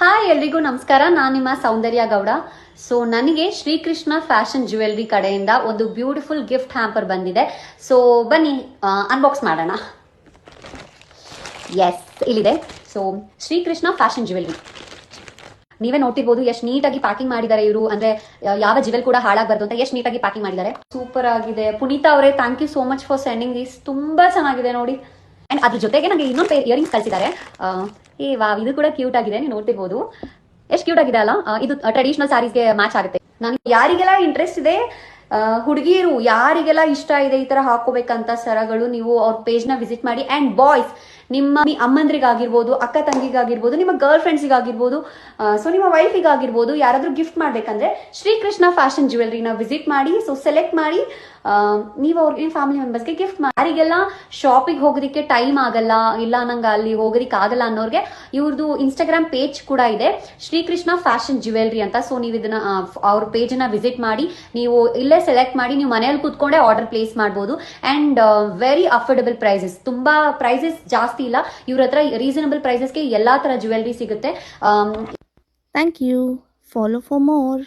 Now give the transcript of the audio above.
Hi ಎಲ್ರಿಗೂ ನಮಸ್ಕಾರ. ನಾನು ನಿಮ್ಮ ಸೌಂದರ್ಯ ಗೌಡ. ಸೊ ನನಗೆ ಶ್ರೀಕೃಷ್ಣ ಫ್ಯಾಷನ್ ಜ್ಯುವೆಲ್ರಿ ಕಡೆಯಿಂದ ಒಂದು ಬ್ಯೂಟಿಫುಲ್ ಗಿಫ್ಟ್ ಹ್ಯಾಂಪರ್ ಬಂದಿದೆ. ಸೊ ಬನ್ನಿ ಅನ್ಬಾಕ್ಸ್ ಮಾಡೋಣ. ಎಸ್, ಇಲ್ಲಿದೆ. ಸೊ ಶ್ರೀಕೃಷ್ಣ ಫ್ಯಾಷನ್ ಜ್ಯುವೆಲ್ರಿ ನೀವೇ ನೋಡ್ತಿರ್ಬೋದು ಎಷ್ಟು ನೀಟಾಗಿ ಪ್ಯಾಕಿಂಗ್ ಮಾಡಿದ್ದಾರೆ ಇವರು. ಅಂದ್ರೆ ಯಾವ ಜ್ಯುವೆಲ್ ಕೂಡ ಹಾಳಾಗಬಾರ್ದು ಅಂತ ಎಷ್ಟು ನೀಟಾಗಿ ಪ್ಯಾಕಿಂಗ್ ಮಾಡಿದ್ದಾರೆ. ಸೂಪರ್ ಆಗಿದೆ. ಪುನೀತಾ ಅವರೇ, thank you so much for sending this. ತುಂಬಾ ಚೆನ್ನಾಗಿದೆ ನೋಡಿ. ಅಂಡ್ ಅದ್ರ ಜೊತೆಗೆ ನನಗೆ ಇನ್ನೊಂದು ಇಯರಿಂಗ್ಸ್ ಕಳಿಸಿದ್ದಾರೆ. ಇದು ಕೂಡ ಕ್ಯೂಟ್ ಆಗಿದೆ, ನೀವು ನೋಡ್ತಿರ್ಬೋದು. ಎಷ್ಟು ಕ್ಯೂಟ್ ಆಗಿದೆ ಅಲ್ಲ. ಇದು ಟ್ರೆಡಿಷನಲ್ ಸ್ಯಾರೀಸ್ಗೆ ಮ್ಯಾಚ್ ಆಗುತ್ತೆ. ನಾನು ಯಾರಿಗೆಲ್ಲ ಇಂಟ್ರೆಸ್ಟ್ ಇದೆ, ಹುಡುಗಿರು ಯಾರಿಗೆಲ್ಲ ಇಷ್ಟ ಇದೆ ಈ ತರ ಹಾಕೋಬೇಕಂತ ಸರಗಳು, ನೀವು ಅವ್ರ ಪೇಜ್ ನ ವಿಸಿಟ್ ಮಾಡಿ. ಅಂಡ್ ಬಾಯ್ಸ್, ನಿಮ್ಮ ಅಮ್ಮಂದ್ರಿಗಾಗಿರ್ಬೋದು, ಅಕ್ಕ ತಂಗಿಗಾಗಿರ್ಬೋದು, ನಿಮ್ಮ ಗರ್ಲ್ ಫ್ರೆಂಡ್ಸಿಗಾಗಿರ್ಬೋದು, ಸೊ ನಿಮ್ಮ ವೈಫಿಗಾಗಿರ್ಬೋದು, ಯಾರಾದ್ರೂ ಗಿಫ್ಟ್ ಮಾಡ್ಬೇಕಂದ್ರೆ ಶ್ರೀಕೃಷ್ಣ ಫ್ಯಾಷನ್ ಜ್ಯುವೆಲ್ರಿನ ವಿಸಿಟ್ ಮಾಡಿ. ಸೊ ಸೆಲೆಕ್ಟ್ ಮಾಡಿ ನೀವು ಅವ್ರಿಗೆ ಫ್ಯಾಮಿಲಿ ಮೆಂಬರ್ಸ್ಗೆ ಗಿಫ್ಟ್ ಮಾಡಿ. ಯಾರಿಗೆಲ್ಲ ಶಾಪಿಗೆ ಹೋಗೋದಕ್ಕೆ ಟೈಮ್ ಆಗಲ್ಲ, ಇಲ್ಲ ನಂಗೆ ಅಲ್ಲಿ ಹೋಗೋದಕ್ಕೆ ಆಗಲ್ಲ ಅನ್ನೋರಿಗೆ ಇವ್ರದ್ದು ಇನ್ಸ್ಟಾಗ್ರಾಮ್ ಪೇಜ್ ಕೂಡ ಇದೆ, ಶ್ರೀಕೃಷ್ಣ ಫ್ಯಾಷನ್ ಜ್ಯುವೆಲ್ರಿ ಅಂತ. ಸೊ ನೀವು ಇದನ್ನ ಅವ್ರ ಪೇಜ್ ನ ವಿಸಿಟ್ ಮಾಡಿ, ನೀವು ಇಲ್ಲೇ ಸೆಲೆಕ್ಟ್ ಮಾಡಿ ನೀವು ಮನೆಯಲ್ಲಿ ಕೂತ್ಕೊಂಡೆ ಆರ್ಡರ್ ಪ್ಲೇಸ್ ಮಾಡಬಹುದು. ಅಂಡ್ ವೆರಿ ಅಫೋರ್ಡಬಲ್ ಪ್ರೈಸಸ್, ತುಂಬಾ ಪ್ರೈಸಸ್ ಜಾಸ್ತಿ ಇಲ್ಲ ಇವ್ರ ಹತ್ರ. ರೀಸನಬಲ್ ಪ್ರೈಸಸ್ಗೆ ಎಲ್ಲಾ ತರ ಜ್ಯುವೆಲ್ರಿ ಸಿಗುತ್ತೆ. Thank you. Follow for more.